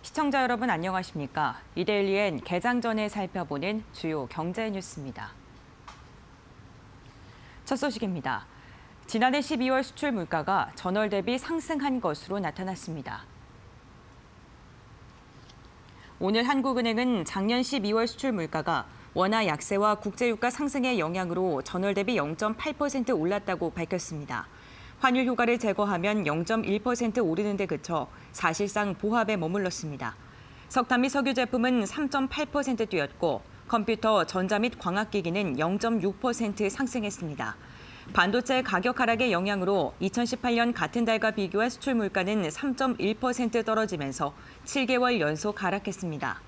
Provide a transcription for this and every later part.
시청자 여러분 안녕하십니까? 이데일리엔 개장 전에 살펴보는 주요 경제 뉴스입니다. 첫 소식입니다. 지난해 12월 수출 물가가 전월 대비 상승한 것으로 나타났습니다. 오늘 한국은행은 작년 12월 수출 물가가 원화 약세와 국제유가 상승의 영향으로 전월 대비 0.8% 올랐다고 밝혔습니다. 환율 효과를 제거하면 0.1% 오르는 데 그쳐 사실상 보합에 머물렀습니다. 석탄 및 석유 제품은 3.8% 뛰었고 컴퓨터, 전자 및 광학기기는 0.6% 상승했습니다. 반도체 가격 하락의 영향으로 2018년 같은 달과 비교한 수출 물가는 3.1% 떨어지면서 7개월 연속 하락했습니다.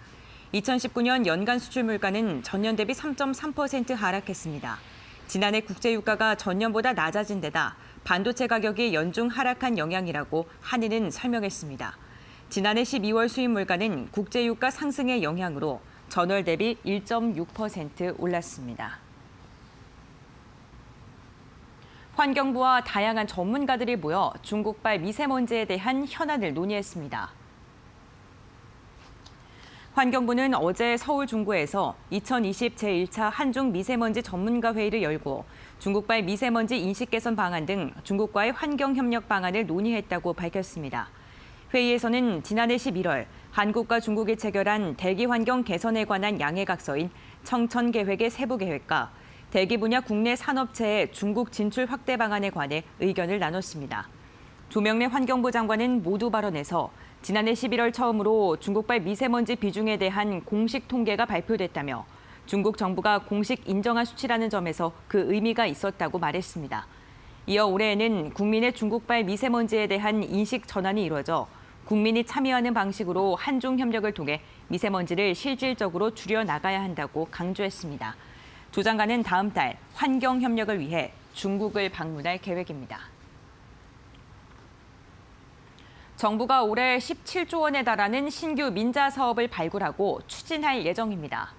2019년 연간 수출 물가는 전년 대비 3.3% 하락했습니다. 지난해 국제유가가 전년보다 낮아진 데다 반도체 가격이 연중 하락한 영향이라고 한은은 설명했습니다. 지난해 12월 수입 물가는 국제유가 상승의 영향으로 전월 대비 1.6% 올랐습니다. 환경부와 다양한 전문가들이 모여 중국발 미세먼지에 대한 현안을 논의했습니다. 환경부는 어제 서울 중구에서 2020 제1차 한중 미세먼지 전문가 회의를 열고 중국발 미세먼지 인식 개선 방안 등 중국과의 환경 협력 방안을 논의했다고 밝혔습니다. 회의에서는 지난해 11월 한국과 중국이 체결한 대기 환경 개선에 관한 양해각서인 청천 계획의 세부 계획과 대기 분야 국내 산업체의 중국 진출 확대 방안에 관해 의견을 나눴습니다. 조명래 환경부 장관은 모두 발언에서 지난해 11월 처음으로 중국발 미세먼지 비중에 대한 공식 통계가 발표됐다며 중국 정부가 공식 인정한 수치라는 점에서 그 의미가 있었다고 말했습니다. 이어 올해에는 국민의 중국발 미세먼지에 대한 인식 전환이 이루어져 국민이 참여하는 방식으로 한중 협력을 통해 미세먼지를 실질적으로 줄여나가야 한다고 강조했습니다. 조 장관은 다음 달 환경 협력을 위해 중국을 방문할 계획입니다. 정부가 올해 17조 원에 달하는 신규 민자 사업을 발굴하고 추진할 예정입니다.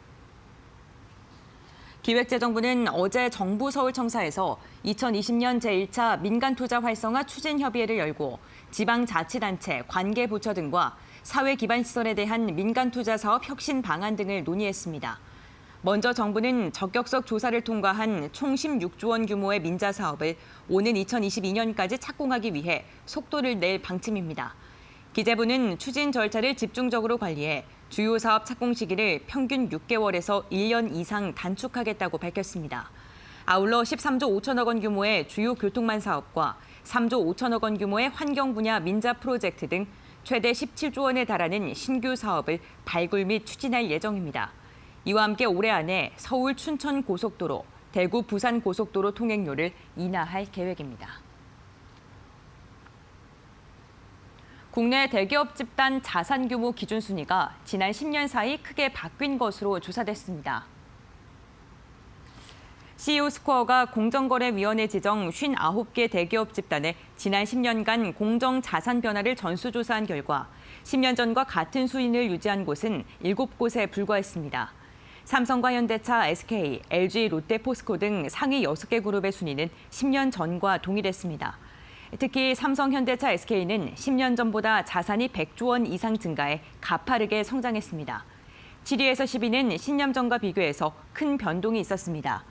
기획재정부는 어제 정부 서울청사에서 2020년 제1차 민간투자 활성화 추진협의회를 열고 지방자치단체, 관계부처 등과 사회기반시설에 대한 민간투자 사업 혁신 방안 등을 논의했습니다. 먼저 정부는 적격석 조사를 통과한 총 16조 원 규모의 민자 사업을 오는 2022년까지 착공하기 위해 속도를 낼 방침입니다. 기재부는 추진 절차를 집중적으로 관리해 주요 사업 착공 시기를 평균 6개월에서 1년 이상 단축하겠다고 밝혔습니다. 아울러 13조 5천억 원 규모의 주요 교통망 사업과 3조 5천억 원 규모의 환경 분야 민자 프로젝트 등 최대 17조 원에 달하는 신규 사업을 발굴 및 추진할 예정입니다. 이와 함께 올해 안에 서울 춘천 고속도로, 대구 부산 고속도로 통행료를 인하할 계획입니다. 국내 대기업 집단 자산 규모 기준 순위가 지난 10년 사이 크게 바뀐 것으로 조사됐습니다. CEO 스코어가 공정거래위원회 지정 59개 대기업 집단의 지난 10년간 공정 자산 변화를 전수조사한 결과 10년 전과 같은 수준을 유지한 곳은 7곳에 불과했습니다. 삼성과 현대차, SK, LG, 롯데, 포스코 등 상위 6개 그룹의 순위는 10년 전과 동일했습니다. 특히 삼성, 현대차, SK는 10년 전보다 자산이 100조 원 이상 증가해 가파르게 성장했습니다. 7위에서 10위는 10년 전과 비교해서 큰 변동이 있었습니다.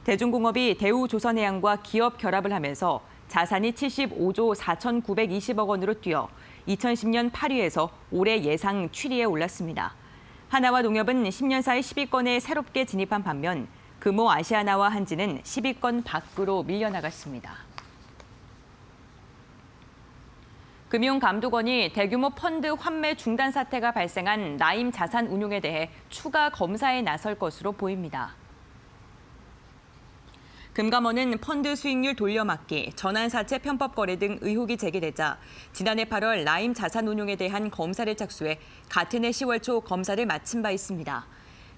대중공업이 대우조선해양과 기업 결합을 하면서 자산이 75조 4,920억 원으로 뛰어 2010년 8위에서 올해 예상 7위에 올랐습니다. 하나와 농협은 10년 사이 10위권에 새롭게 진입한 반면 금호 아시아나와 한지는 10위권 밖으로 밀려나갔습니다. 금융감독원이 대규모 펀드 환매 중단 사태가 발생한 라임 자산운용에 대해 추가 검사에 나설 것으로 보입니다. 금감원은 펀드 수익률 돌려막기, 전환사채 편법 거래 등 의혹이 제기되자 지난해 8월 라임 자산운용에 대한 검사를 착수해 같은 해 10월 초 검사를 마친 바 있습니다.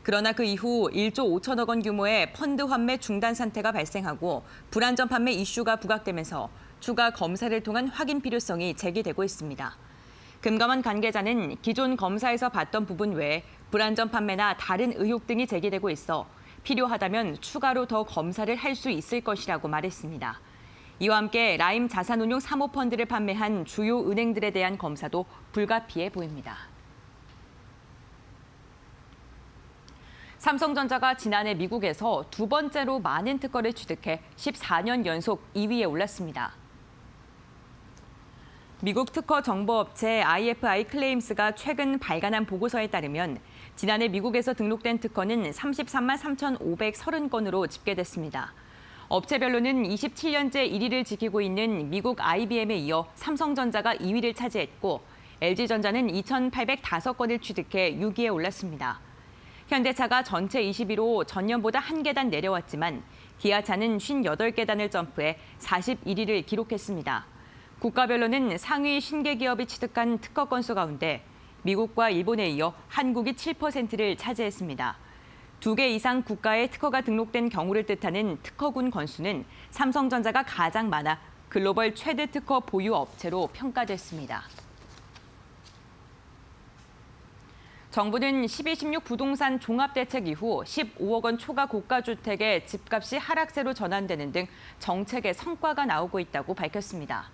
그러나 그 이후 1조 5천억 원 규모의 펀드 환매 중단 사태가 발생하고 불안전 판매 이슈가 부각되면서 추가 검사를 통한 확인 필요성이 제기되고 있습니다. 금감원 관계자는 기존 검사에서 봤던 부분 외에 불안전 판매나 다른 의혹 등이 제기되고 있어 필요하다면 추가로 더 검사를 할 수 있을 것이라고 말했습니다. 이와 함께 라임 자산운용 사모펀드를 판매한 주요 은행들에 대한 검사도 불가피해 보입니다. 삼성전자가 지난해 미국에서 두 번째로 많은 특허를 취득해 14년 연속 2위에 올랐습니다. 미국 특허 정보업체 IFI 클레임스가 최근 발간한 보고서에 따르면 지난해 미국에서 등록된 특허는 33만 3,530건으로 집계됐습니다. 업체별로는 27년째 1위를 지키고 있는 미국 IBM에 이어 삼성전자가 2위를 차지했고 LG전자는 2,805건을 취득해 6위에 올랐습니다. 현대차가 전체 20위로 전년보다 1계단 내려왔지만 기아차는 58계단을 점프해 41위를 기록했습니다. 국가별로는 상위 신계 기업이 취득한 특허 건수 가운데 미국과 일본에 이어 한국이 7%를 차지했습니다. 2개 이상 국가에 특허가 등록된 경우를 뜻하는 특허군 건수는 삼성전자가 가장 많아 글로벌 최대 특허 보유 업체로 평가됐습니다. 정부는 12.16 부동산 종합대책 이후 15억 원 초과 고가주택의 집값이 하락세로 전환되는 등 정책의 성과가 나오고 있다고 밝혔습니다.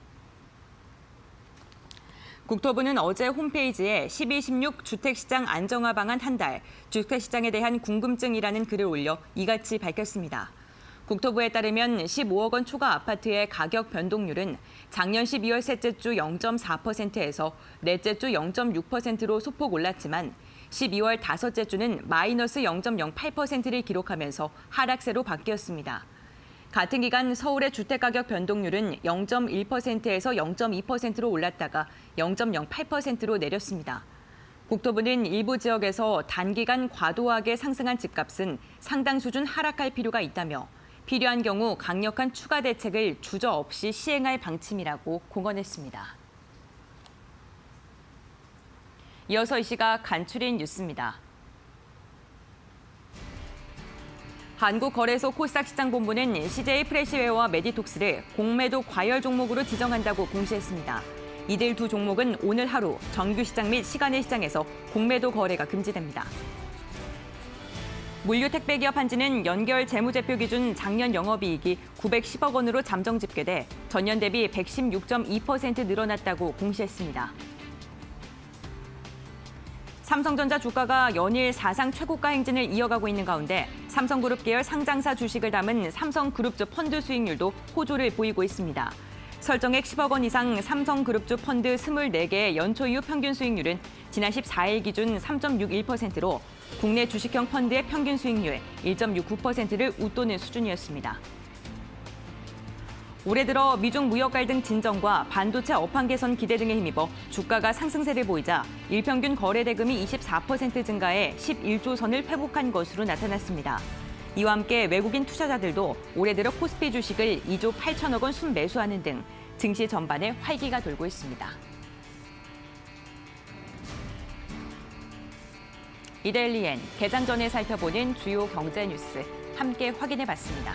국토부는 어제 홈페이지에 12.16 주택시장 안정화 방안 한 달, 주택시장에 대한 궁금증이라는 글을 올려 이같이 밝혔습니다. 국토부에 따르면 15억 원 초과 아파트의 가격 변동률은 작년 12월 셋째 주 0.4%에서 넷째 주 0.6%로 소폭 올랐지만 12월 다섯째 주는 마이너스 0.08%를 기록하면서 하락세로 바뀌었습니다. 같은 기간 서울의 주택가격 변동률은 0.1%에서 0.2%로 올랐다가 0.08%로 내렸습니다. 국토부는 일부 지역에서 단기간 과도하게 상승한 집값은 상당 수준 하락할 필요가 있다며 필요한 경우 강력한 추가 대책을 주저없이 시행할 방침이라고 공언했습니다. 이어서 이 시각 간추린 뉴스입니다. 한국거래소 코스닥시장본부는 CJ 프레시웨어와 메디톡스를 공매도 과열 종목으로 지정한다고 공시했습니다. 이들 두 종목은 오늘 하루 정규시장 및 시간의 시장에서 공매도 거래가 금지됩니다. 물류택배기업 한진은 연결 재무제표 기준 작년 영업이익이 910억 원으로 잠정 집계돼 전년 대비 116.2% 늘어났다고 공시했습니다. 삼성전자 주가가 연일 사상 최고가 행진을 이어가고 있는 가운데 삼성그룹 계열 상장사 주식을 담은 삼성그룹주 펀드 수익률도 호조를 보이고 있습니다. 설정액 10억 원 이상 삼성그룹주 펀드 24개의 연초 이후 평균 수익률은 지난 14일 기준 3.61%로 국내 주식형 펀드의 평균 수익률 1.69%를 웃도는 수준이었습니다. 올해 들어 미중 무역 갈등 진정과 반도체 업황 개선 기대 등에 힘입어 주가가 상승세를 보이자 일평균 거래 대금이 24% 증가해 11조 선을 회복한 것으로 나타났습니다. 이와 함께 외국인 투자자들도 올해 들어 코스피 주식을 2조 8천억 원 순매수하는 등 증시 전반에 활기가 돌고 있습니다. 이데일리엔 개장 전에 살펴보는 주요 경제 뉴스 함께 확인해 봤습니다.